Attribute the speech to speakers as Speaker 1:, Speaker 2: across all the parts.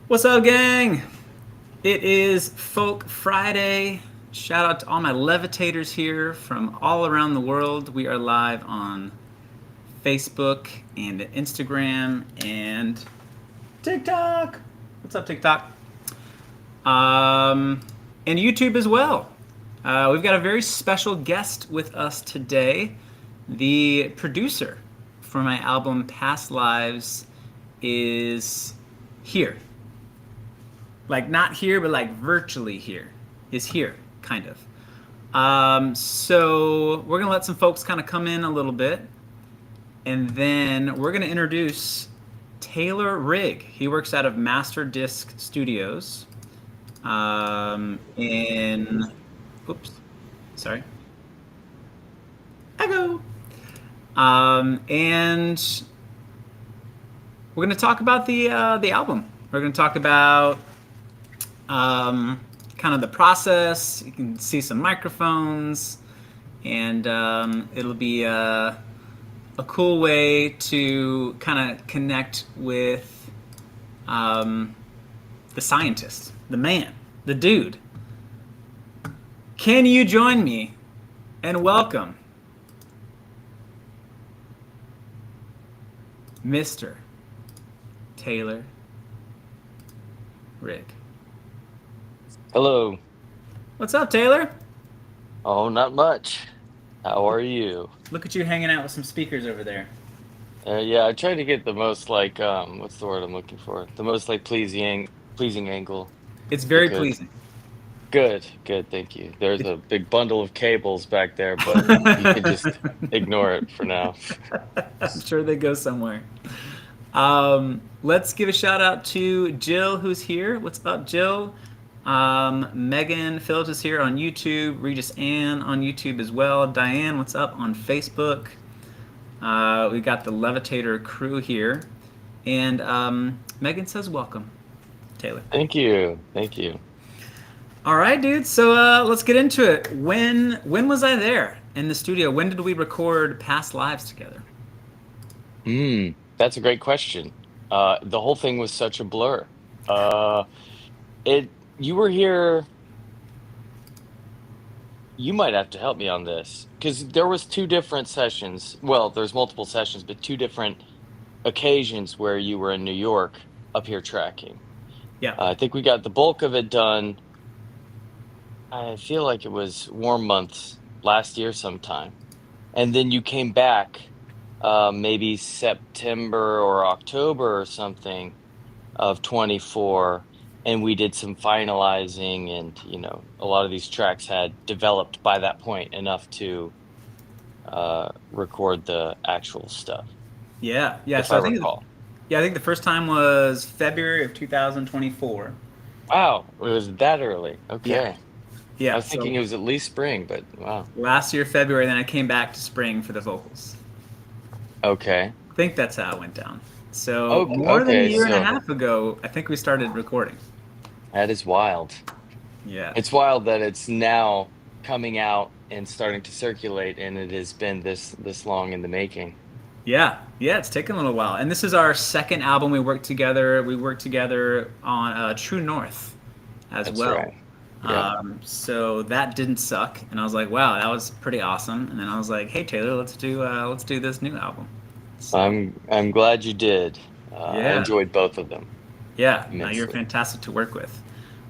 Speaker 1: What's up, gang? It is Folk Friday. Shout out to all my levitators here from all around the world. We are live on Facebook and Instagram and TikTok. What's up, TikTok? Um, and YouTube as well. We've got a very special guest with us today. The producer for my album Past Lives is here. Like not here, but like virtually here. Is here, kind of. So we're gonna let some folks kind of come in a little bit, and then we're gonna introduce Taylor Rigg. He works out of Masterdisk Studios. In oops, sorry. Echo. And we're gonna talk about the album. We're gonna talk about kind of the process. You can see some microphones, and it'll be a cool way to kind of connect with the scientist, the man, the dude. Can you join me and welcome Mr. Taylor Rigg?
Speaker 2: Hello.
Speaker 1: What's up, Taylor?
Speaker 2: Oh, not much. How are you?
Speaker 1: Look at you hanging out with some speakers over there.
Speaker 2: Yeah, I tried to get the most what's the word I'm looking for? The most pleasing angle
Speaker 1: It's
Speaker 2: I
Speaker 1: very
Speaker 2: could.
Speaker 1: pleasing.
Speaker 2: Good, good, thank you. There's a big bundle of cables back there, but you could just ignore it for now.
Speaker 1: I'm sure they go somewhere. Let's give a shout out to Jill, who's here. What's up, Jill? Megan Phillips is here on YouTube. Regis Ann on YouTube as well. Diane, what's up on Facebook? We got the Levitator crew here. And Megan says welcome, Taylor.
Speaker 2: Thank you. Thank you.
Speaker 1: All right, dude. So let's get into it. When was I there in the studio? When did we record Past Lives together?
Speaker 2: That's a great question. The whole thing was such a blur. Uh, it you were here. You might have to help me on this because there was two different sessions. Well, there's multiple sessions, but two different occasions where you were in New York up here tracking.
Speaker 1: Yeah.
Speaker 2: I think we got the bulk of it done. I feel like it was warm months last year sometime. And then you came back maybe September or October or something of 24, and we did some finalizing, and a lot of these tracks had developed by that point enough to record the actual stuff,
Speaker 1: Yeah. Yeah.
Speaker 2: if
Speaker 1: So
Speaker 2: I
Speaker 1: I think
Speaker 2: recall.
Speaker 1: I think the first time was February of 2024.
Speaker 2: Wow, it was that early.
Speaker 1: Yeah.
Speaker 2: Okay. I
Speaker 1: Yeah.
Speaker 2: was thinking
Speaker 1: So
Speaker 2: it was at least spring, but wow.
Speaker 1: last year February, then I came back to spring for the vocals.
Speaker 2: Okay.
Speaker 1: I think that's how it went down. So
Speaker 2: Oh,
Speaker 1: more than a
Speaker 2: okay.
Speaker 1: year and a
Speaker 2: So
Speaker 1: half ago, I think we started recording.
Speaker 2: that is wild.
Speaker 1: Yeah.
Speaker 2: It's wild that it's now coming out and starting to circulate, and it has been this long in the making.
Speaker 1: Yeah. Yeah. It's taken a little while, and this is our second album we worked together. We worked together on True North as
Speaker 2: That's
Speaker 1: well.
Speaker 2: right. Yep.
Speaker 1: So that didn't suck, and I was like, "Wow, that was pretty awesome." And then I was like, "Hey Taylor, let's do this new album." So
Speaker 2: I'm glad you did. I
Speaker 1: yeah,
Speaker 2: enjoyed both of them
Speaker 1: yeah, no, you're
Speaker 2: immensely.
Speaker 1: fantastic to work with.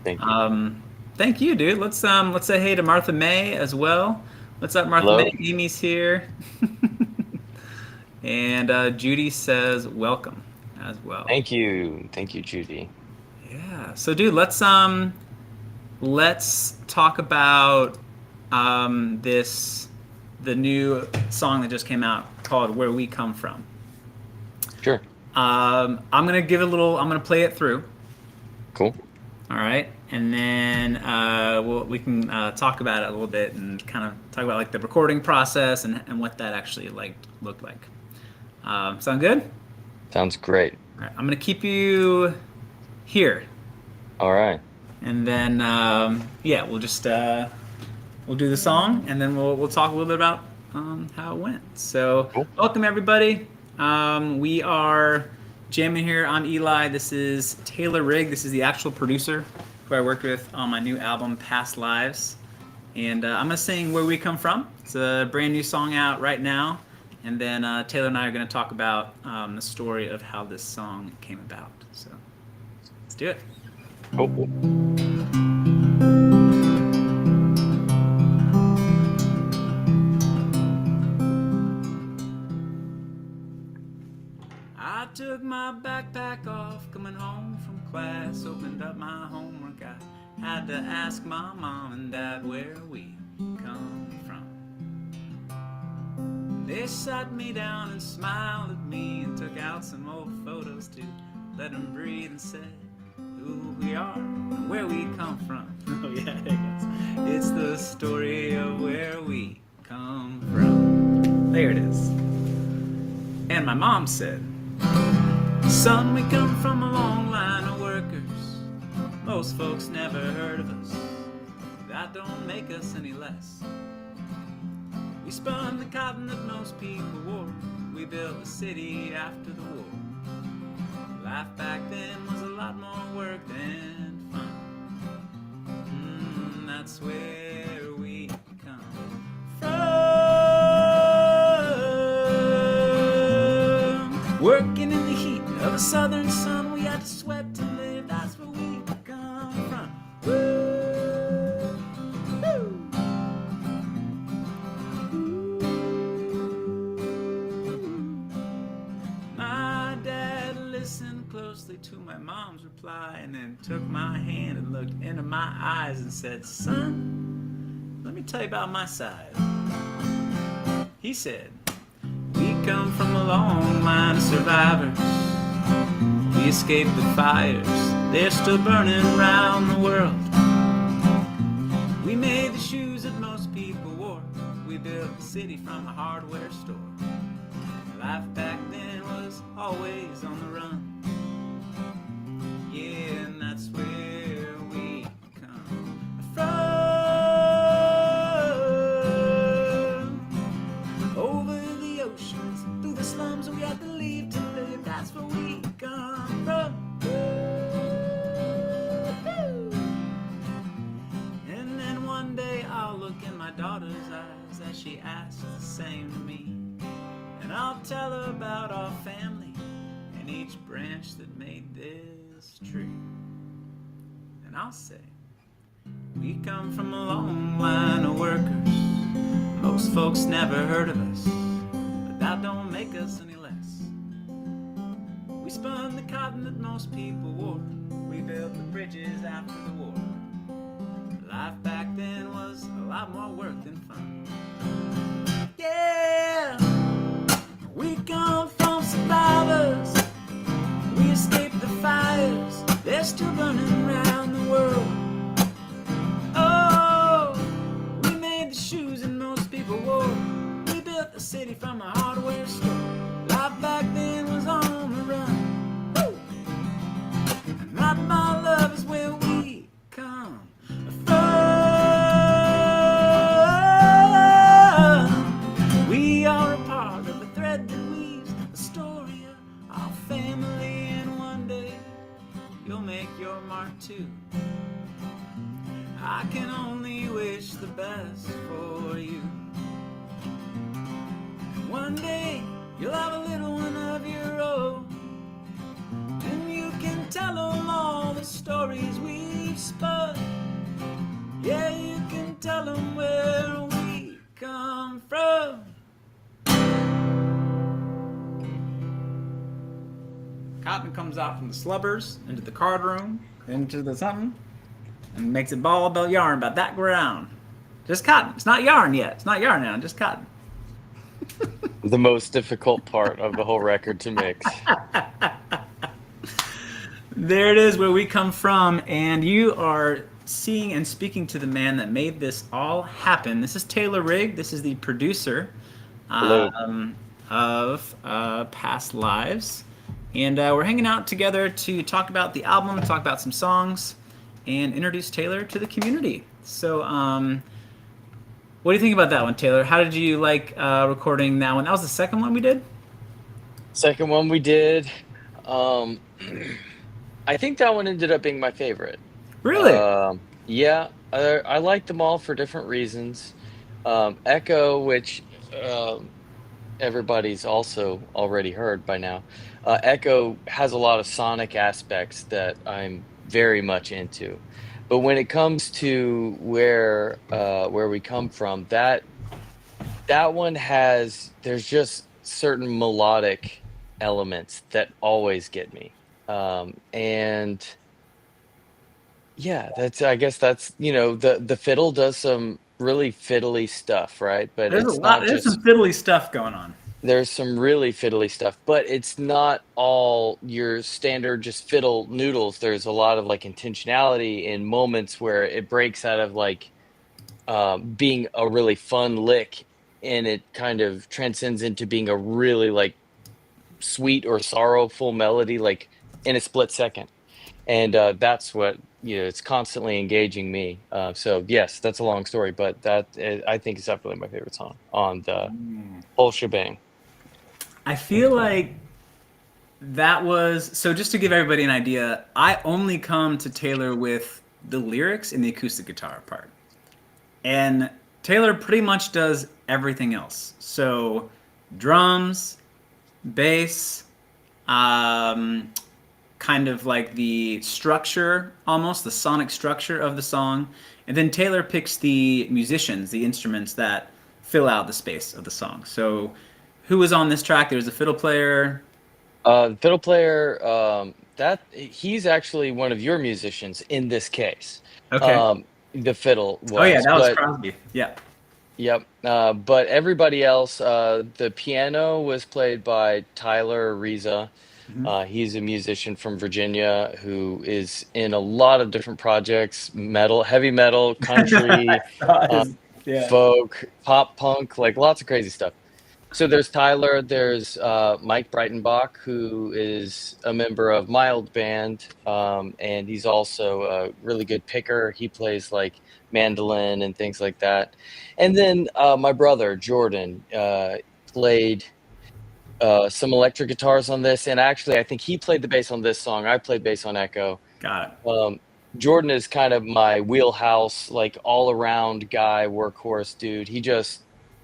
Speaker 2: Thank you.
Speaker 1: Um, Thank you, dude. Let's say hey to Martha May as well. What's up, Martha May?
Speaker 2: Hello.
Speaker 1: Amy's here, and Judy says welcome as well.
Speaker 2: Thank you. Thank you, Judy.
Speaker 1: Yeah. So, dude, let's talk about this the new song that just came out called "Where We Come From."
Speaker 2: Sure.
Speaker 1: I'm gonna give it a little. I'm gonna play it through.
Speaker 2: Cool.
Speaker 1: All right, and then we can talk about it a little bit and kind of talk about like the recording process and what that actually like looked like. Sound good?
Speaker 2: Sounds great.
Speaker 1: All right, I'm gonna keep you here,
Speaker 2: All right.
Speaker 1: and then yeah, we'll do the song, and then we'll talk a little bit about how it went. So,
Speaker 2: Cool.
Speaker 1: welcome everybody. We are jamming here. I'm Eli. This is Taylor Rigg. This is the actual producer who I worked with on my new album, Past Lives. And I'm going to sing Where We Come From. It's a brand new song out right now. And then Taylor and I are going to talk about the story of how this song came about. So let's do it.
Speaker 2: Oh.
Speaker 1: I took my backpack off, coming home from class, opened up my homework. I had to ask my mom and dad where we come from. They sat me down and smiled at me and took out some old photos to let them breathe and said who we are and where we come from. Oh yeah, it's the story of where we come from. There it is. And my mom said, son, we come from a long line of workers. Most folks never heard of us. That don't make us any less. We spun the cotton that most people wore. We built a city after the war. Life back then was a lot more work than fun. That's where we come from. Working in the heat of a southern sun, we had to sweat to live. That's where we come from. Woo! Woo! My dad listened closely to my mom's reply and then took my hand and looked into my eyes and said, son, let me tell you about my side. He said, we come from a long line of survivors. We escaped the fires. They're still burning around the world. We made the shoes that most people wore. We built the city from a hardware store. Life back then was always on the run. Yeah, and that's where we come from. Over the oceans, through the slums, we had to leave to live. That's where we come from. And then one day I'll look in my daughter's eyes as she asks the same to me. And I'll tell her about our family and each branch that made this tree. And I'll say, we come from a long line of workers. Most folks never heard of us, but that don't make us any less. We spun the cotton that most people wore. We built the bridges after the war. Life back then was a lot more work than fun. Yeah! We come from survivors. We escaped the fires. They're still burning around the world. Oh, we made the shoes that most people wore. We built the city from a hardware store. Life back then was on the run. Woo! And right, my love, is where we come from. We are a part of the thread that weaves the story of our family, and one day you'll make your mark too. I can only wish the best for you. One day you'll have a little one of your own, and you can tell them all the stories we've spun. Yeah, you can tell them where we come from. Cotton comes out from the slubbers into the card room, into the something, and makes a ball about yarn about that ground. Just cotton. It's not yarn yet. It's not yarn now. Just cotton.
Speaker 2: The most difficult part of the whole record to mix.
Speaker 1: There it is, where we come from, and you are seeing and speaking to the man that made this all happen. This is Taylor Rigg. This is the producer of Past Lives. And we're hanging out together to talk about the album, talk about some songs, and introduce Taylor to the community. So what do you think about that one, Taylor? How did you like recording that one? That was the second one we did?
Speaker 2: Second one we did. Um, I think that one ended up being my favorite.
Speaker 1: Really?
Speaker 2: Yeah, I like them all for different reasons. Echo, which um, everybody's also already heard by now. Echo has a lot of sonic aspects that I'm very much into. But when it comes to where we come from, that one has there's just certain melodic elements that always get me. And yeah, that's I guess that's, the fiddle does some really fiddly stuff, right? But
Speaker 1: There's a
Speaker 2: it's
Speaker 1: lot.
Speaker 2: not
Speaker 1: There's some
Speaker 2: just
Speaker 1: fiddly stuff going on.
Speaker 2: there's some really fiddly stuff, but it's not all your standard just fiddle noodles. There's a lot of like intentionality in moments where it breaks out of like being a really fun lick and it kind of transcends into being a really like sweet or sorrowful melody like in a split second. And that's what it's constantly engaging me. So yes, that's a long story, but I think is definitely my favorite song on the whole shebang.
Speaker 1: I feel like that was so. Just to give everybody an idea, I only come to Taylor with the lyrics and the acoustic guitar part, and Taylor pretty much does everything else. So, drums, bass, um, kind of like the structure, almost the sonic structure of the song. And then Taylor picks the musicians, the instruments that fill out the space of the song. So, who was on this track? There's a fiddle player.
Speaker 2: Fiddle player, that he's actually one of your musicians in this case.
Speaker 1: Okay.
Speaker 2: Um, the fiddle
Speaker 1: Oh yeah,
Speaker 2: was,
Speaker 1: that was
Speaker 2: but
Speaker 1: Crosby. Yeah.
Speaker 2: yep. But everybody else, the piano was played by Tyler Rigg.
Speaker 1: Hmm.
Speaker 2: He's a musician from Virginia who is in a lot of different projects, metal, heavy metal,
Speaker 1: I
Speaker 2: country,
Speaker 1: saw
Speaker 2: uh,
Speaker 1: his. Yeah.
Speaker 2: folk, pop punk, like lots of crazy stuff. So there's Tyler, there's Mike Breitenbach, who is a member of my old band, and he's also a really good picker. He plays like mandolin and things like that. And then my brother, Jordan, played some electric guitars on this. And actually, I think he played the bass on this song. I played bass on Echo.
Speaker 1: Got it.
Speaker 2: Um, Jordan is kind of my wheelhouse, like all around guy, workhorse dude.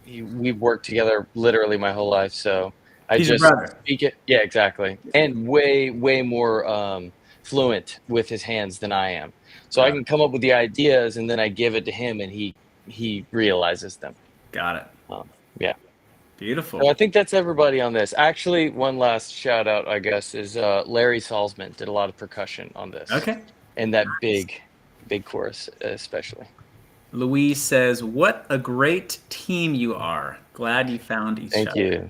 Speaker 2: We've worked together literally my whole life. So I
Speaker 1: He's your
Speaker 2: just
Speaker 1: brother.
Speaker 2: speak it. Yeah, exactly. And way more fluent with his hands than I am. So I
Speaker 1: Got it.
Speaker 2: can come up with the ideas and then I give it to him and he realizes them.
Speaker 1: Got it.
Speaker 2: Yeah. So
Speaker 1: Beautiful.
Speaker 2: I think that's everybody on this. Actually, one last shout out, I guess, is Larry Salzman did a lot of percussion on this
Speaker 1: Okay.
Speaker 2: and that big chorus, especially.
Speaker 1: Louise says, "What a great team you are. Glad you found each
Speaker 2: Thank
Speaker 1: other."
Speaker 2: you.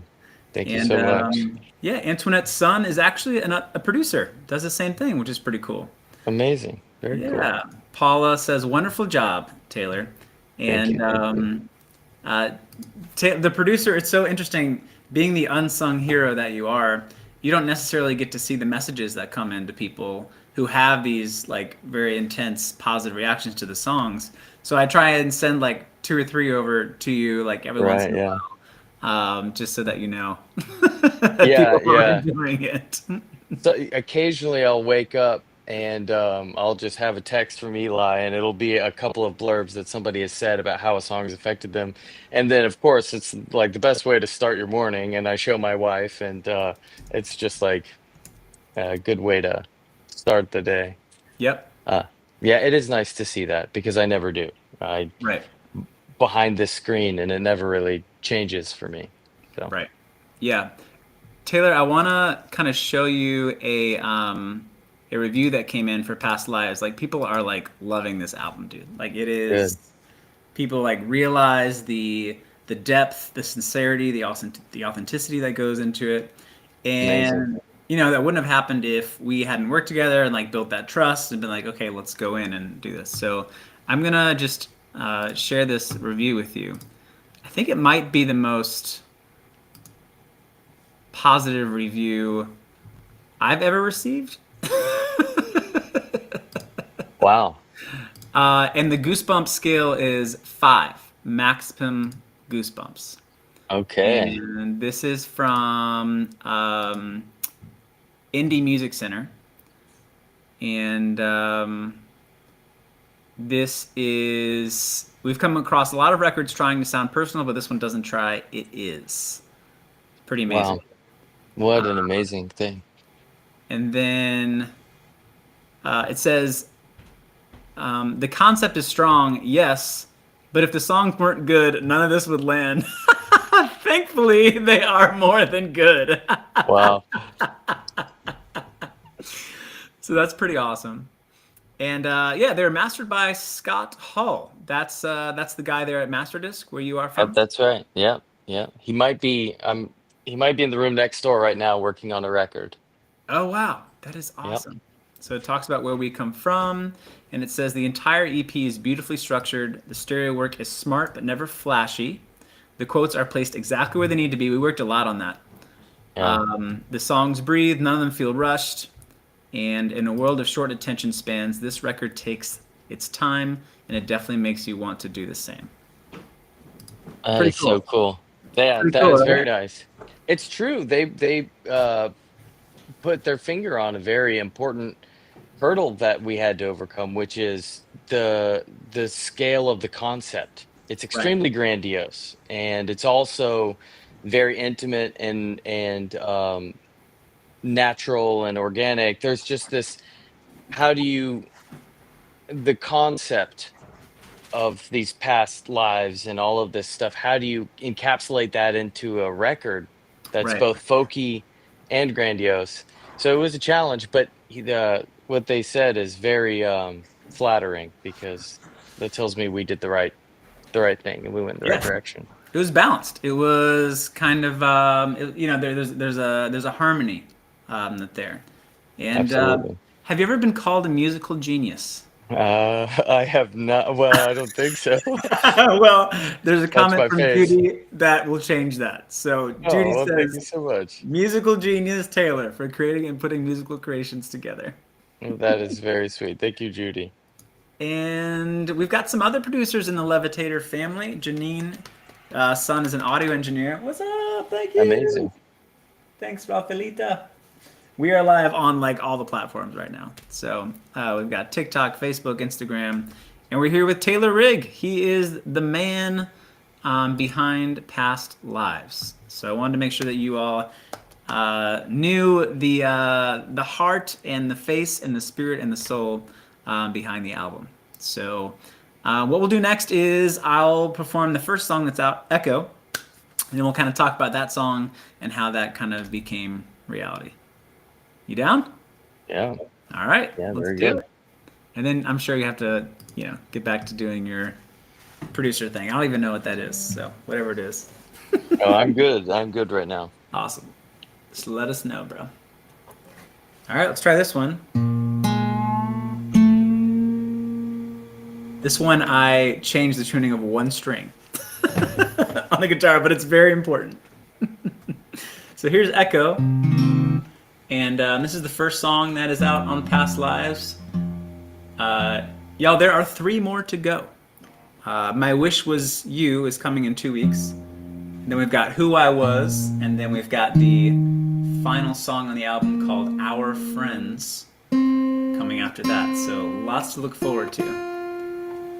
Speaker 2: Thank you
Speaker 1: And
Speaker 2: so much.
Speaker 1: yeah, Antoinette's son is actually a producer. Does the same thing, which is pretty cool.
Speaker 2: Amazing. Very cool.
Speaker 1: Yeah. Paula says, "Wonderful job, Taylor."
Speaker 2: Thank
Speaker 1: And
Speaker 2: you. Thank you.
Speaker 1: uh, the producer, it's so interesting being the unsung hero that you are. You don't necessarily get to see the messages that come into people who have these like very intense positive reactions to the songs. So I try and send like two or three over to you like every once
Speaker 2: Right.
Speaker 1: in a
Speaker 2: Yeah.
Speaker 1: while, just so that you know that
Speaker 2: Yeah.
Speaker 1: people are
Speaker 2: Yeah.
Speaker 1: enjoying it.
Speaker 2: So occasionally I'll wake up and I'll just have a text from Eli, and it'll be a couple of blurbs that somebody has said about how a song has affected them. And then, of course, it's like the best way to start your morning. And I show my wife, and it's just like a good way to start the day.
Speaker 1: Yep.
Speaker 2: Uh, yeah, it is nice to see that because I never do. I
Speaker 1: Right.
Speaker 2: behind this screen, and it never really changes for me. So
Speaker 1: Right. Yeah. Taylor, I want to kind of show you a review that came in for Past Lives. Like people are like loving this album, dude. Like it is
Speaker 2: good,
Speaker 1: people like realize the depth, the sincerity, the authenticity that goes into it.
Speaker 2: amazing.
Speaker 1: And that wouldn't have happened if we hadn't worked together and like built that trust and been like, okay, let's go in and do this. So I'm gonna just share this review with you. I think it might be the most positive review I've ever received.
Speaker 2: Wow.
Speaker 1: And the goosebump scale is 5, maximum goosebumps.
Speaker 2: Okay.
Speaker 1: And this is from Indie Music Center, and this is we've come across a lot of records trying to sound personal, but this one doesn't try. It is pretty amazing.
Speaker 2: Wow. What an amazing thing.
Speaker 1: And then it says the concept is strong, yes, but if the songs weren't good, none of this would land. Thankfully, they are more than good.
Speaker 2: Wow.
Speaker 1: So that's pretty awesome. And yeah, they're mastered by Scott Hull. That's the guy there at Masterdisk, where you are from.
Speaker 2: That's right. Yep. Yep. He might be in the room next door right now working on a record.
Speaker 1: Oh wow, that is
Speaker 2: Yep.
Speaker 1: awesome. So it talks about where we come from, and it says the entire EP is beautifully structured. The stereo work is smart but never flashy. The quotes are placed exactly where they need to be. We worked a lot on that.
Speaker 2: Yeah.
Speaker 1: The songs breathe, none of them feel rushed. And in a world of short attention spans, this record takes its time, and it definitely makes you want to do the same.
Speaker 2: That
Speaker 1: Pretty
Speaker 2: is so
Speaker 1: cool.
Speaker 2: cool. Yeah,
Speaker 1: Pretty
Speaker 2: that
Speaker 1: cool,
Speaker 2: is very
Speaker 1: right?
Speaker 2: nice. It's true. They put their finger on a very important hurdle that we had to overcome, which is the scale of the concept. It's
Speaker 1: Right.
Speaker 2: extremely grandiose, and it's also very intimate and natural and organic. There's just this. How do you the concept of these past lives and all of this stuff, how do you encapsulate that into a record that's
Speaker 1: Right.
Speaker 2: both folky and grandiose? So it was a challenge, but what they said is very flattering because that tells me we did the right thing and we went in the right
Speaker 1: Yeah.
Speaker 2: direction.
Speaker 1: It was balanced. It was kind of there's a harmony that there. And
Speaker 2: Absolutely.
Speaker 1: have you ever been called a musical genius?
Speaker 2: I have not. Well, I don't think so.
Speaker 1: Well, there's a
Speaker 2: Watch
Speaker 1: comment
Speaker 2: my
Speaker 1: from
Speaker 2: face.
Speaker 1: Judy that will change that. So Judy
Speaker 2: Oh, well, thank
Speaker 1: says,
Speaker 2: you so much.
Speaker 1: "Musical genius Taylor for creating and putting musical creations together."
Speaker 2: Well, that is very sweet. Thank you, Judy.
Speaker 1: And we've got some other producers in the Levitator family. Janine, son is an audio engineer. What's up? Thank you.
Speaker 2: Amazing.
Speaker 1: Thanks, Rafaelita. We are live on like all the platforms right now. So we've got TikTok, Facebook, Instagram, and we're here with Taylor Rigg. He is the man behind Past Lives. So I wanted to make sure that you all knew the heart and the face and the spirit and the soul behind the album. So what we'll do next is I'll perform the first song that's out, Echo, and then we'll kind of talk about that song and how that kind of became reality. You down?
Speaker 2: Yeah.
Speaker 1: All right,
Speaker 2: Yeah,
Speaker 1: let's
Speaker 2: very
Speaker 1: do
Speaker 2: good.
Speaker 1: it. And then I'm sure you have to, get back to doing your producer thing. I don't even know what that is, so whatever it is.
Speaker 2: Oh, I'm good. I'm good right now.
Speaker 1: Awesome. Just let us know, bro. All right, let's try this one. This one I changed the tuning of one string on the guitar, but it's very important. So here's Echo, and this is the first song that is out on Past Lives. Y'all, there are 3 more to go. My Wish Was You is coming in 2 weeks. And then we've got Who I Was, and then we've got the final song on the album called Our Friends coming after that. So lots to look forward to.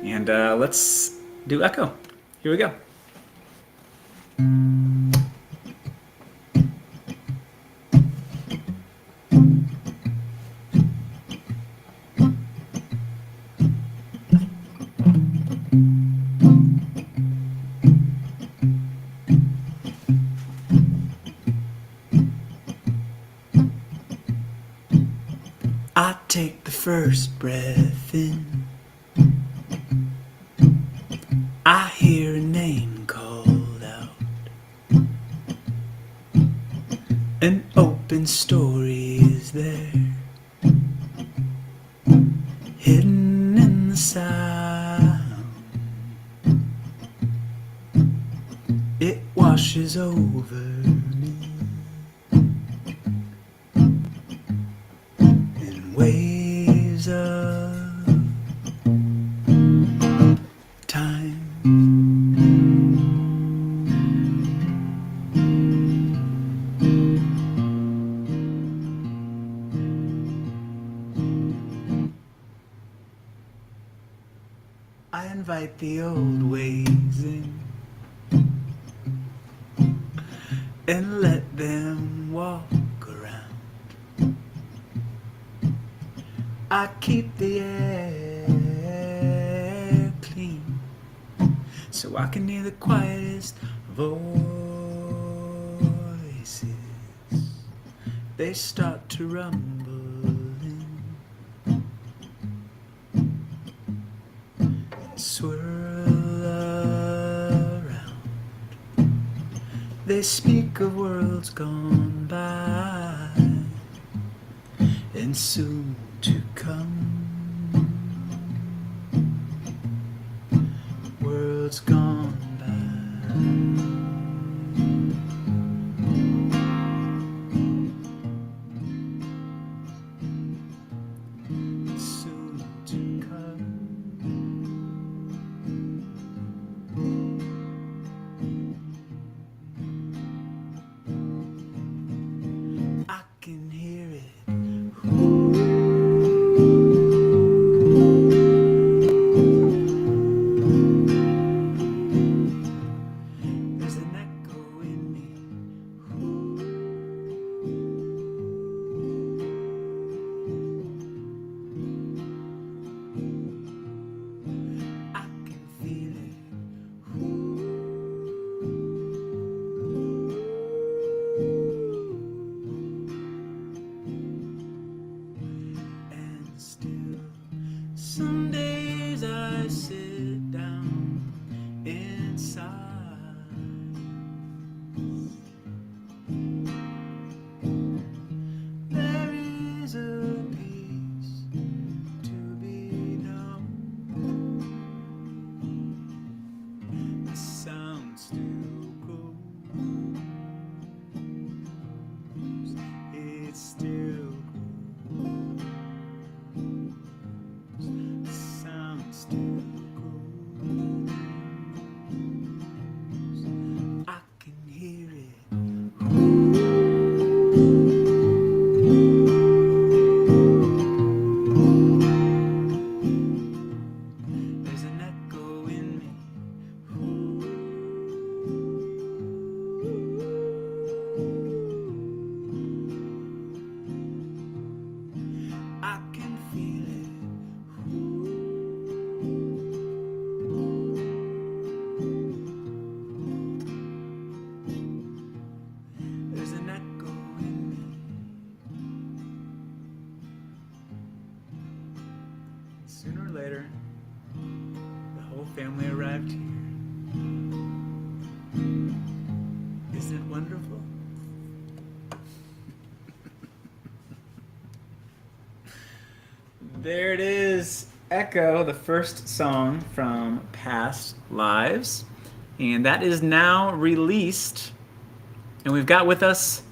Speaker 1: And let's do Echo. Here we go. I take the first breath in. I hear a name called out. An open story is there, hidden in the sound. It washes over me in waves of time. invite the old ways in and let them walk around. I keep the air clean so I can hear the quietest voices. They start to rumble and swirl around. They speak of worlds gone by and soon to come. Worlds gone by. Soon to come. I can hear it. There's an echo in me. I can feel it. And still, some days I sit down inside. There is a peace to be known. The sound still goes. It still goes. The sound still goes. I can hear it. There's an echo in me. I can feel it. There's an echo in me. Sooner or later, the whole family arrived here. Isn't it wonderful? There it is, Echo, the first song from Past Lives. And that is now released. And we've got with us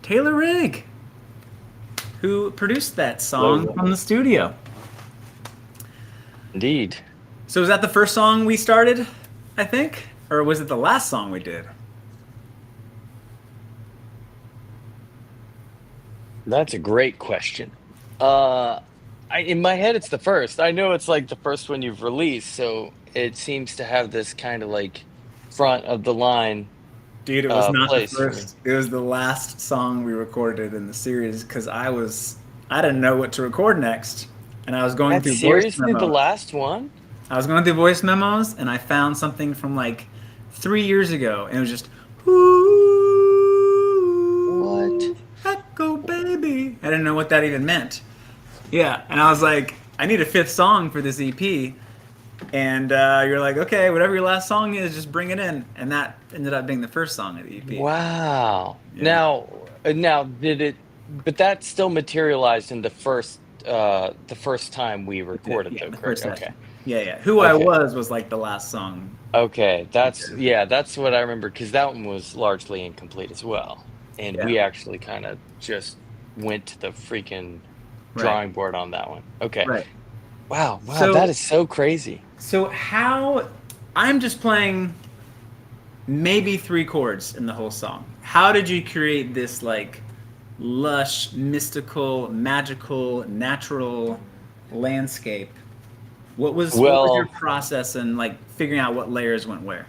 Speaker 1: Taylor Rigg, who produced that song
Speaker 2: Hello.
Speaker 1: from the studio.
Speaker 2: Indeed.
Speaker 1: So was that the first song we started, I think? Or was it the last song we did?
Speaker 2: That's a great question. In my head, it's the first. I know it's like the first one you've released, so it seems to have this kind of like front of the line
Speaker 1: Dude, it was not the
Speaker 2: place for me.
Speaker 1: first. It was the last song we recorded in the series because I didn't know what to record next. And I was going
Speaker 2: That's
Speaker 1: through voice
Speaker 2: seriously the
Speaker 1: memos.
Speaker 2: last one?
Speaker 1: I was going through voice memos and I found something from like 3 years ago, and it was just,
Speaker 2: What?
Speaker 1: "Ooh, Echo baby." I didn't know what that even meant. Yeah, and I was like, I need a fifth song for this EP. And you're like, okay, whatever your last song is, just bring it in. And that ended up being the first song of the EP.
Speaker 2: Wow.
Speaker 1: Yeah.
Speaker 2: Now did it, but that still materialized in the first time we recorded
Speaker 1: Yeah,
Speaker 2: though,
Speaker 1: the
Speaker 2: correct?
Speaker 1: first
Speaker 2: Okay.
Speaker 1: session. Yeah, yeah. Who I
Speaker 2: Okay.
Speaker 1: was like the last song.
Speaker 2: Okay.
Speaker 1: we
Speaker 2: That's,
Speaker 1: did.
Speaker 2: yeah, that's what I remember because that one was largely incomplete as well. And
Speaker 1: Yeah,
Speaker 2: we actually kind of just went to the freaking
Speaker 1: right,
Speaker 2: drawing board on that one. Okay.
Speaker 1: right.
Speaker 2: Wow. Wow. That
Speaker 1: So,
Speaker 2: is so crazy.
Speaker 1: so how? I'm just playing maybe three chords in the whole song. How did you create this like lush, mystical, magical, natural landscape What was your
Speaker 2: Well,
Speaker 1: process in like figuring out what layers went where?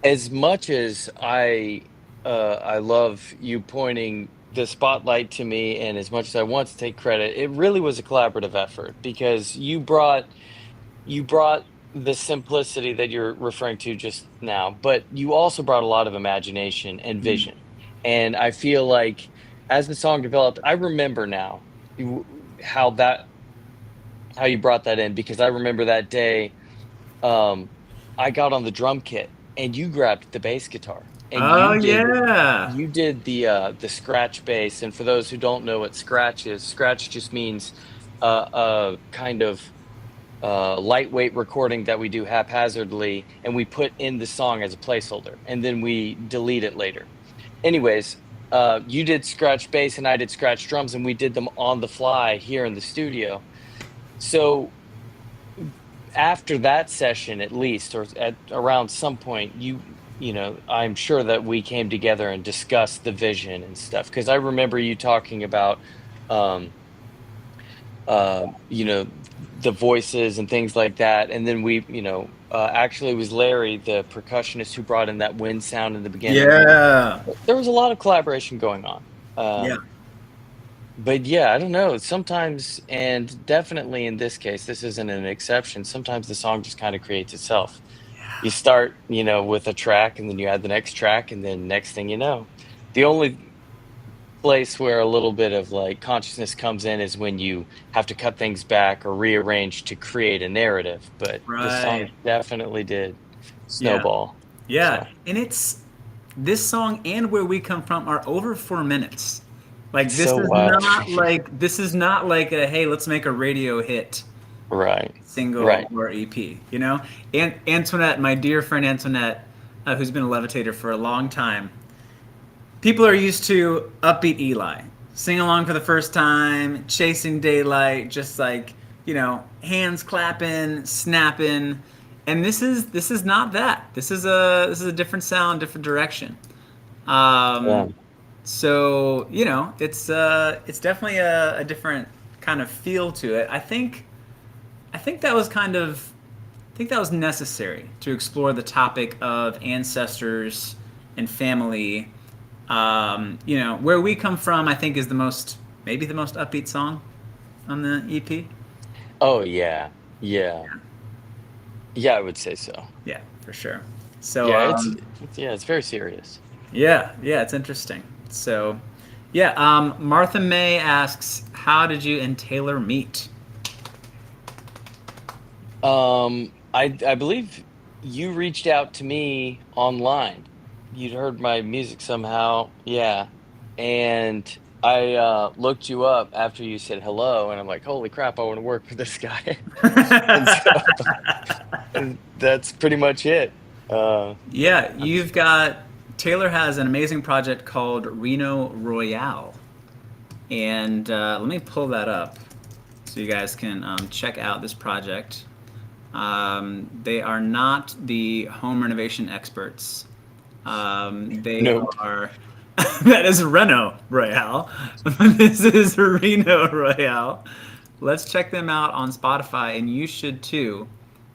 Speaker 2: as much as I love you pointing the spotlight to me, and as much as I want to take credit, it really was a collaborative effort because you brought the simplicity that you're referring to just now, but you also brought a lot of imagination and
Speaker 1: Mm.
Speaker 2: vision. And I feel like as the song developed, I remember now you- how that how you brought that in because I remember that day um I got on the drum kit and you grabbed the bass guitar and
Speaker 1: Oh
Speaker 2: you did
Speaker 1: yeah.
Speaker 2: you did the scratch bass. And for those who don't know what scratch is, scratch just means a kind of lightweight recording that we do haphazardly and we put in the song as a placeholder and then we delete it later. Anyways, you did scratch bass and I did scratch drums and we did them on the fly here in the studio. So after that session, at least, or at around some point, I'm sure that we came together and discussed the vision and stuff. Because I remember you talking about, um, you know, the voices and things like that. And then actually, it was Larry, the percussionist, who brought in that wind sound in the beginning.
Speaker 1: Yeah.
Speaker 2: There was a lot of collaboration going on.
Speaker 1: Yeah.
Speaker 2: But yeah, I don't know. Sometimes, and definitely in this case, this isn't an exception. Sometimes the song just kind of creates itself. You start, with a track, and then you add the next track, and then next thing you know, the only place where a little bit of like consciousness comes in is when you have to cut things back or rearrange to create a narrative. But the
Speaker 1: Right.
Speaker 2: song definitely did
Speaker 1: Yeah.
Speaker 2: snowball.
Speaker 1: Yeah.
Speaker 2: So
Speaker 1: And it's this song and Where We Come From are over 4 minutes. Like
Speaker 2: so wild.
Speaker 1: this is not like a hey, let's make a radio hit
Speaker 2: Right.
Speaker 1: single
Speaker 2: Right.
Speaker 1: or EP, you know? And Antoinette, my dear friend Antoinette, who's been a levitator for a long time, people are used to upbeat Eli, sing along for the first time, chasing daylight, just like hands clapping, snapping, and this is not that. This is a different sound, different direction.
Speaker 2: Yeah.
Speaker 1: Um, so it's definitely a different kind of feel to it. I think that was necessary to explore the topic of ancestors and family. Where we come from, I think is maybe the most upbeat song on the EP.
Speaker 2: Oh yeah. Yeah. Yeah, I would say so.
Speaker 1: Yeah, for sure. So,
Speaker 2: Yeah, it's very serious.
Speaker 1: yeah, it's interesting. So, yeah, Martha May asks, "How did you and Taylor meet?"
Speaker 2: I believe you reached out to me online. You'd heard my music somehow, yeah. And I looked you up after you said hello, and I'm like, holy crap, I want to work with this guy. And so and that's pretty much it.
Speaker 1: Yeah,
Speaker 2: That's
Speaker 1: you've got Taylor has an amazing project called Reno Royale, and let me pull that up so you guys can check out this project. They are not the home renovation experts. They
Speaker 2: nope.
Speaker 1: are. That is Reno Royale. This is Reno Royale. Let's check them out on Spotify, and you should too.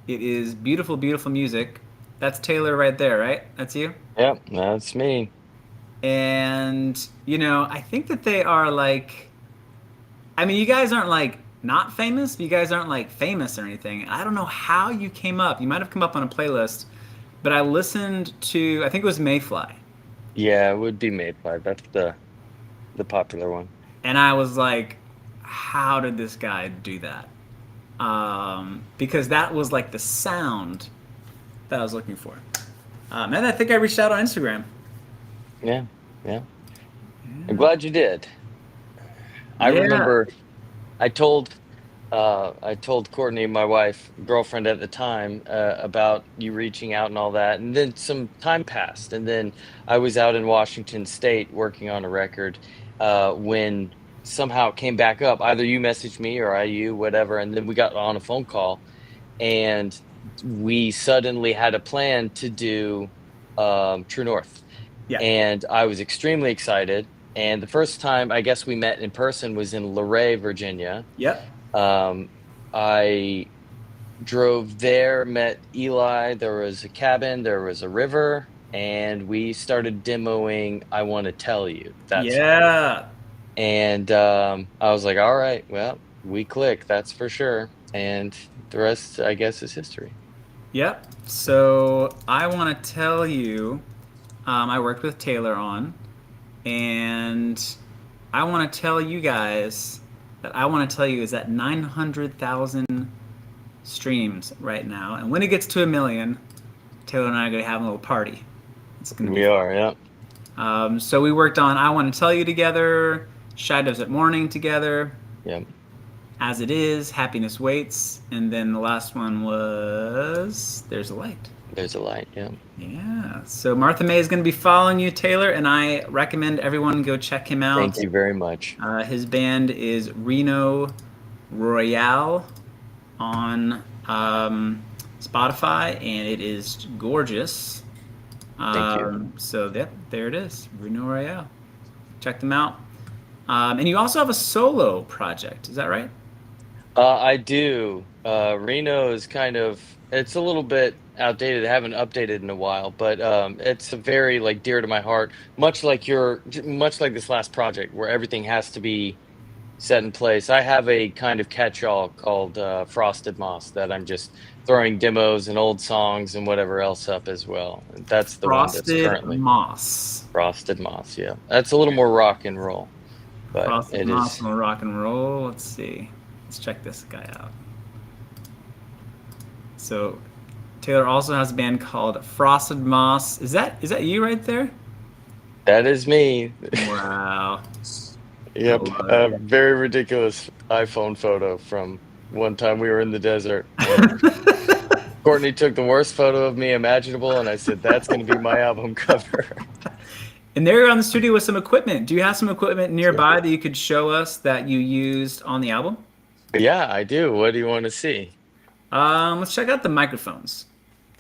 Speaker 1: It is beautiful, beautiful music. That's Taylor right there, right? That's you?
Speaker 2: Yep, that's me.
Speaker 1: And, I think that they are like, I mean, you guys aren't like not famous. You guys aren't like famous or anything. I don't know how you came up. You might have come up on a playlist, but I listened to, I think it was Mayfly.
Speaker 2: Yeah, it would be Mayfly. That's the popular one.
Speaker 1: And I was like, how did this guy do that? Because that was like the sound that I was looking for. And I think I reached out on Instagram.
Speaker 2: Yeah, yeah. I'm glad you did. I
Speaker 1: Yeah.
Speaker 2: remember I told Courtney, my wife, girlfriend at the time, about you reaching out and all that. And then some time passed. And then I was out in Washington State working on a record when somehow it came back up. Either you messaged me or I you, whatever. And then we got on a phone call and we suddenly had a plan to do True North.
Speaker 1: Yeah.
Speaker 2: And I was extremely excited. And the first time I guess we met in person was in Luray, Virginia.
Speaker 1: Yep.
Speaker 2: um, I drove there, met Eli. There was a cabin, there was a river, and we started demoing I Want to Tell You, that song.
Speaker 1: Yeah.
Speaker 2: And I was like, all right, well, we click, that's for sure. And the rest, I guess, is history.
Speaker 1: Yep. So I want to tell you, I worked with Taylor on, and I want to tell you guys that I want to tell you is at 900,000 streams right now, and when it gets to a million, Taylor and I are gonna have a little party. It's gonna be
Speaker 2: We
Speaker 1: fun.
Speaker 2: are, yeah.
Speaker 1: So we worked on "I Want to Tell You" together, "Shy Does It Morning" together,
Speaker 2: Yeah.
Speaker 1: "As It Is," "Happiness Waits," and then the last one was "There's a Light."
Speaker 2: There's a light, yeah.
Speaker 1: Yeah. So Martha May is going to be following you, Taylor, and I recommend everyone go check him
Speaker 2: Thank
Speaker 1: out.
Speaker 2: you very much.
Speaker 1: His band is Reno Royale on Spotify, and it is gorgeous.
Speaker 2: Thank you.
Speaker 1: So yep, there it is, Reno Royale. Check them out. And you also have a solo project, is that right?
Speaker 2: I do. Reno is kind of, it's a little bit outdated. I haven't updated in a while, but it's a very like dear to my heart, much like this last project where everything has to be set in place. I have a kind of catch-all called Frosted Moss that I'm just throwing demos and old songs and whatever else up as well. And that's the one that's
Speaker 1: Frosted
Speaker 2: currently
Speaker 1: Moss.
Speaker 2: Frosted Moss. Yeah, that's a little more rock and roll, but
Speaker 1: Frosted
Speaker 2: it
Speaker 1: Moss
Speaker 2: is.
Speaker 1: on rock and roll. Let's see. Let's check this guy out. So Taylor also has a band called Frosted Moss. Is that you right there?
Speaker 2: That is me.
Speaker 1: Wow. I
Speaker 2: Yep,
Speaker 1: love
Speaker 2: a
Speaker 1: it.
Speaker 2: very ridiculous iPhone photo from one time we were in the desert, and Courtney took the worst photo of me imaginable, and I said, "That's going to be my album cover."
Speaker 1: And there you're on the studio with some equipment. Do you have some equipment
Speaker 2: Sure
Speaker 1: nearby
Speaker 2: do.
Speaker 1: that you could show us that you used on the album?
Speaker 2: Yeah, I do. What do you want to see?
Speaker 1: Let's check out the microphones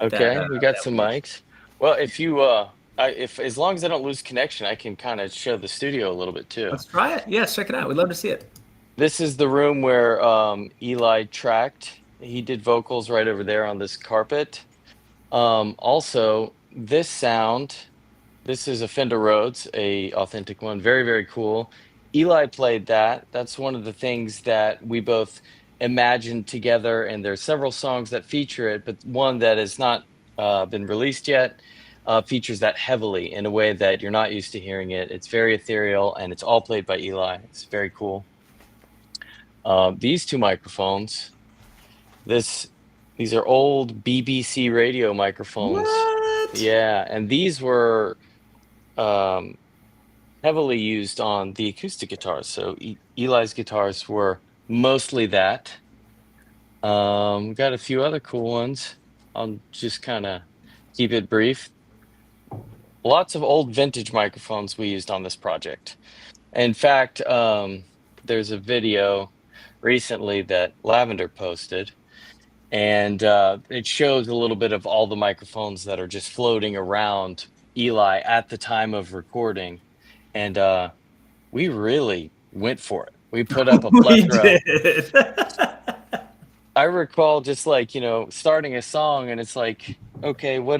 Speaker 2: Okay, we got
Speaker 1: that
Speaker 2: some
Speaker 1: we used.
Speaker 2: mics. Well, if as long as I don't lose connection, I can kind of show the studio a little bit too.
Speaker 1: Let's try it. Yes, check it out. We'd love to see it.
Speaker 2: This is the room where Eli tracked. He did vocals right over there on this carpet. Also, this sound, this is a Fender Rhodes, a authentic one, very, very cool. Eli played that. That's one of the things that we both imagined together, and there's several songs that feature it, but one that has not been released yet features that heavily in a way that you're not used to hearing it. It's very ethereal, and it's all played by Eli. It's very cool. These two microphones, this these are old BBC radio microphones.
Speaker 1: What?
Speaker 2: Yeah, and these were um, heavily used on the acoustic guitars. So Eli's guitars were mostly that. Got a few other cool ones. I'll just kind of keep it brief. Lots of old vintage microphones we used on this project. In fact, there's a video recently that Lavender posted, and it shows a little bit of all the microphones that are just floating around Eli at the time of recording. And we really went for it. We put up a
Speaker 1: We
Speaker 2: plethora.
Speaker 1: did.
Speaker 2: I recall just like, starting a song, and it's like, okay, what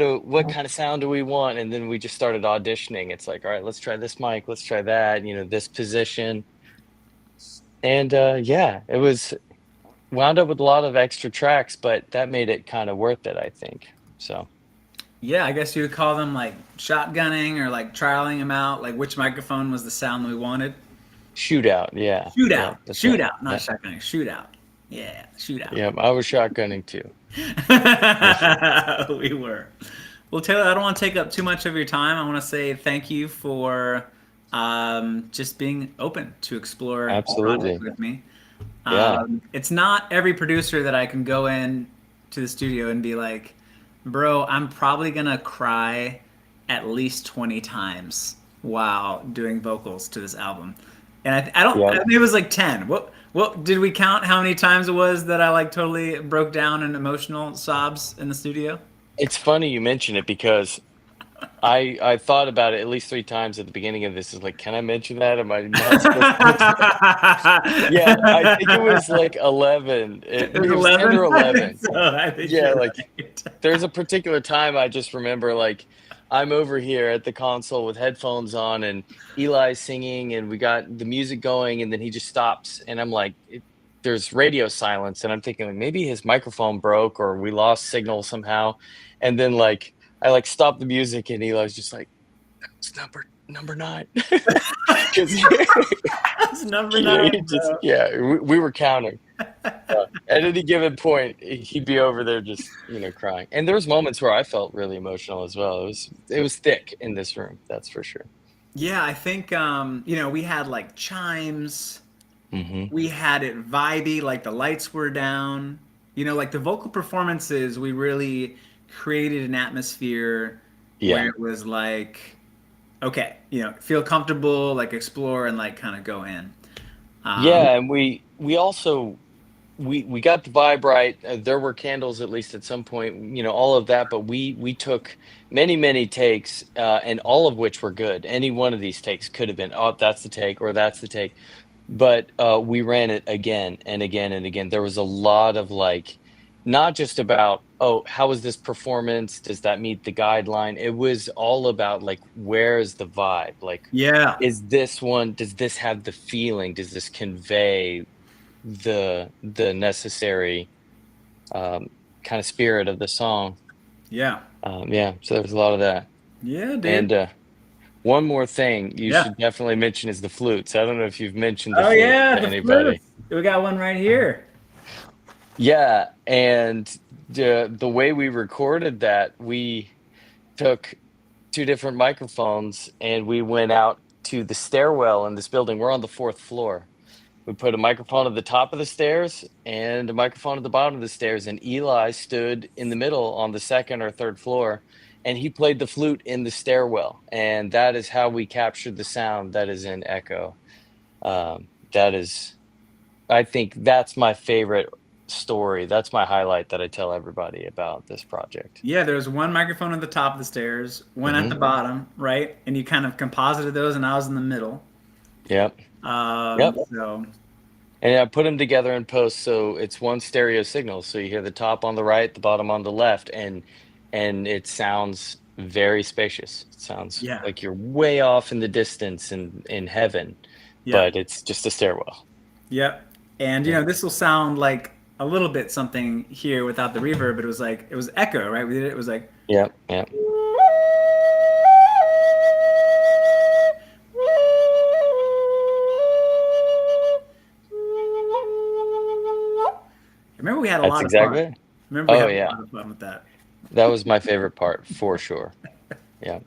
Speaker 2: kind of sound do we want? And then we just started auditioning. It's like, all right, let's try this mic, let's try that, this position. And yeah, it was wound up with a lot of extra tracks, but that made it kind of worth it, I think. So
Speaker 1: Yeah, I guess you would call them like shotgunning or like trialing them out, like which microphone was the sound that we wanted.
Speaker 2: shootout, yeah. Yeah,
Speaker 1: Shootout,
Speaker 2: that's right.
Speaker 1: shootout, not
Speaker 2: Yeah.
Speaker 1: shotgunning, shootout. Yeah, shootout.
Speaker 2: Yeah, I was shotgunning too, for sure.
Speaker 1: We were. Well, Taylor, I don't want to take up too much of your time. I want to say thank you for just being open to explore the project
Speaker 2: Absolutely.
Speaker 1: with me.
Speaker 2: Yeah.
Speaker 1: It's not every producer that I can go in to the studio and be like, bro, I'm probably gonna cry at least 20 times while doing vocals to this album. And I don't, I
Speaker 2: Yeah.
Speaker 1: think it was like 10. What did we count how many times it was that I like totally broke down in emotional sobs in the studio?
Speaker 2: It's funny you mention it because I thought about it at least 3 times at the beginning of this. Is like, can I mention that? Am I not supposed to mention that? Yeah, I think it was like 11.
Speaker 1: It was
Speaker 2: It was 10 or
Speaker 1: 11? I think
Speaker 2: 11.
Speaker 1: so. I think
Speaker 2: Yeah,
Speaker 1: you're
Speaker 2: like
Speaker 1: right.
Speaker 2: there's a particular time I just remember, like, I'm over here at the console with headphones on, and Eli's singing, and we got the music going, and then he just stops, and I'm like, there's radio silence, and I'm thinking, like, maybe his microphone broke or we lost signal somehow. And then, like, I like stopped the music, and Eli's just like, it's number 9. Because
Speaker 1: That's number
Speaker 2: he
Speaker 1: 9,
Speaker 2: just,
Speaker 1: bro.
Speaker 2: yeah, we were counting. At any given point, he'd be over there just, crying. And there was moments where I felt really emotional as well. It was thick in this room, that's for sure.
Speaker 1: Yeah, I think we had like chimes.
Speaker 2: Hmm.
Speaker 1: We had it vibey, like the lights were down. Like the vocal performances, we really created an atmosphere where
Speaker 2: Yeah.
Speaker 1: it was like, okay, feel comfortable, like explore and like kind of go in. Um,
Speaker 2: Yeah, and we also we got the vibe right. There were candles at least at some point, all of that, but we took many takes, and all of which were good. Any one of these takes could have been, oh, that's the take or that's the take. But we ran it again and again and again. There was a lot of like, not just about, oh, how was this performance? Does that meet the guideline? It was all about like, where is the vibe? Like,
Speaker 1: yeah,
Speaker 2: does this have the feeling? Does this convey the necessary um, kind of spirit of the song?
Speaker 1: yeah,
Speaker 2: Yeah, so there's a lot of that.
Speaker 1: yeah, dude.
Speaker 2: And one more thing you
Speaker 1: Yeah.
Speaker 2: should definitely mention is the flutes. I don't know if you've mentioned the
Speaker 1: Oh
Speaker 2: flute
Speaker 1: yeah,
Speaker 2: to
Speaker 1: the
Speaker 2: anybody.
Speaker 1: flutes. We got one right here.
Speaker 2: Yeah, and the way we recorded that, we took 2 different microphones and we went out to the stairwell in this building. We're on the 4th floor. We put a microphone at the top of the stairs and a microphone at the bottom of the stairs, and Eli stood in the middle on the 2nd or 3rd floor, and he played the flute in the stairwell. And that is how we captured the sound that is in Echo. That is, I think that's my favorite story. That's my highlight that I tell everybody about this project.
Speaker 1: Yeah, there's one microphone at the top of the stairs, one at the
Speaker 2: Hmm.
Speaker 1: bottom, right? And you kind of composited those, and I was in the middle.
Speaker 2: Yep. Yep.
Speaker 1: So
Speaker 2: And I put them together in post, so it's one stereo signal. So you hear the top on the right, the bottom on the left, and it sounds very spacious. It sounds
Speaker 1: yeah,
Speaker 2: like you're way off in the distance in heaven,
Speaker 1: yeah,
Speaker 2: but it's just a stairwell.
Speaker 1: yep. And
Speaker 2: Yeah.
Speaker 1: this will sound like a little bit something here without the reverb, but it was echo, right? We did it. It was like.
Speaker 2: Yeah. Yeah.
Speaker 1: Remember, we had a
Speaker 2: That's
Speaker 1: lot of fun.
Speaker 2: exactly it.
Speaker 1: Remember, we
Speaker 2: Oh
Speaker 1: had a
Speaker 2: yeah.
Speaker 1: lot of fun with that.
Speaker 2: That was my favorite part for sure. Yeah.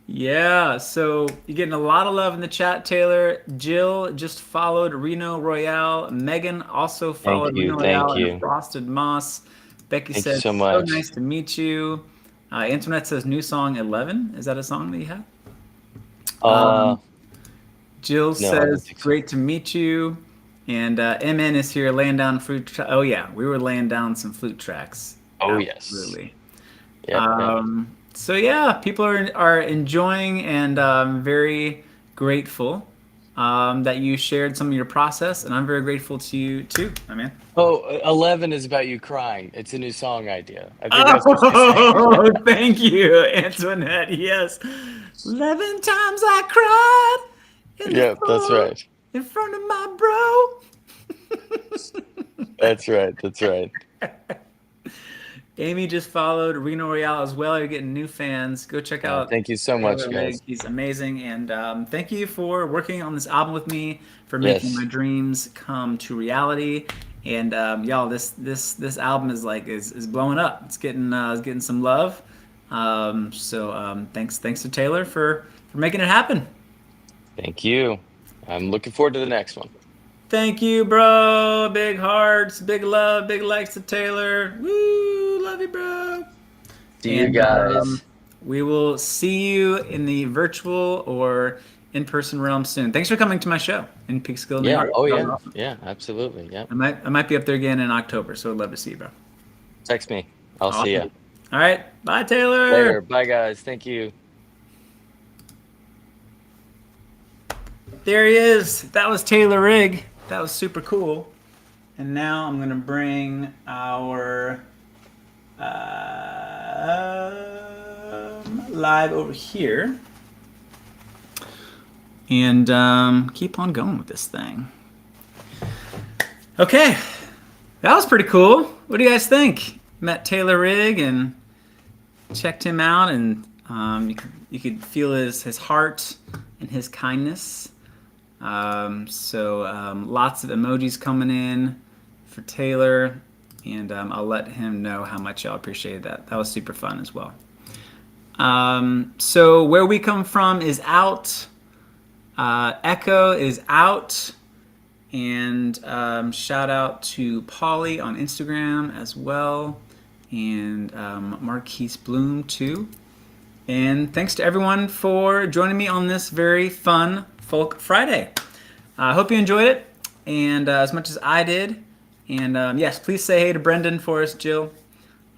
Speaker 1: Yeah, so you're getting a lot of love in the chat, Taylor. Jill just followed Reno Royale. Megan also
Speaker 2: Thank
Speaker 1: followed
Speaker 2: you.
Speaker 1: Reno Royale
Speaker 2: Thank
Speaker 1: and
Speaker 2: you.
Speaker 1: Frosted Moss. Becky
Speaker 2: Thank you
Speaker 1: says,
Speaker 2: so
Speaker 1: so
Speaker 2: much.
Speaker 1: nice to meet you. Antoinette says, new song 11. Is that a song that you have?
Speaker 2: Uh
Speaker 1: Um, Jill
Speaker 2: no, I don't
Speaker 1: says,
Speaker 2: think so.
Speaker 1: great to meet you. And MN is here laying down oh, yeah, we were laying down some flute tracks.
Speaker 2: Oh yes.
Speaker 1: Absolutely.
Speaker 2: Yep. Yep.
Speaker 1: So yeah, people are enjoying, and I'm very grateful that you shared some of your process, and I'm very grateful to you too, my man.
Speaker 2: Oh, 11 is about you crying. It's a new song idea. I think that's what she's saying.
Speaker 1: Oh, thank you, Antoinette. Yes, 11 times I cried in the
Speaker 2: Yep, that's
Speaker 1: floor
Speaker 2: right.
Speaker 1: in front of my bro.
Speaker 2: That's right. That's right.
Speaker 1: Amy just followed Reno Royale as well. You're getting new fans. Go check out
Speaker 2: Thank you so much,
Speaker 1: Taylor Rigg.
Speaker 2: guys.
Speaker 1: He's amazing. And thank you for working on this album with me, for making my
Speaker 2: Yes.
Speaker 1: dreams come to reality. And y'all, this album is blowing up. It's getting some love. Thanks to Taylor for making it happen.
Speaker 2: Thank you. I'm looking forward to the next one.
Speaker 1: Thank you, bro. Big hearts, big love, big likes to Taylor. Woo, love you, bro.
Speaker 2: See you
Speaker 1: And
Speaker 2: guys.
Speaker 1: we will see you in the virtual or in-person realm soon. Thanks for coming to my show in Peekskill, New
Speaker 2: Yeah.
Speaker 1: York.
Speaker 2: Oh,
Speaker 1: That was
Speaker 2: yeah.
Speaker 1: awesome.
Speaker 2: Yeah, absolutely. Yeah.
Speaker 1: I might be up there again in October, so I'd love to see you, bro.
Speaker 2: Text me. I'll see ya.
Speaker 1: Awesome. All right. Bye, Taylor.
Speaker 2: Later. Bye, guys. Thank you.
Speaker 1: There he is. That was Taylor Rigg. That was super cool. And now I'm going to bring our live over here and keep on going with this thing. Okay, that was pretty cool. What do you guys think? Met Taylor Rigg and checked him out, and you could feel his heart and his kindness. Lots of emojis coming in for Taylor, and I'll let him know how much y'all appreciated that. That was super fun as well. So Where We Come From is out. Echo is out. And shout out to Polly on Instagram as well. And Marquise Bloom too. And thanks to everyone for joining me on this very fun Folk Friday. I hope you enjoyed it, and as much as I did. And yes, please say hey to Brendan for us, Jill.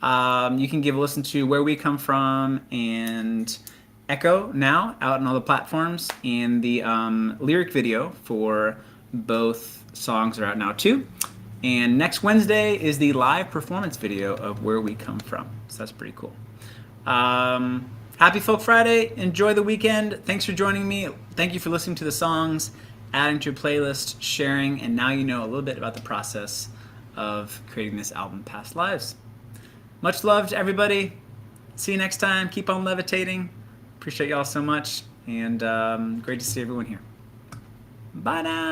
Speaker 1: You can give a listen to Where We Come From and Echo now out on all the platforms, and the lyric video for both songs are out now too. And next Wednesday is the live performance video of Where We Come From, so that's pretty cool. Happy Folk Friday. Enjoy the weekend. Thanks for joining me. Thank you for listening to the songs, adding to your playlist, sharing, and now you know a little bit about the process of creating this album, Past Lives. Much love to everybody. See you next time. Keep on levitating. Appreciate y'all so much, and great to see everyone here. Bye now.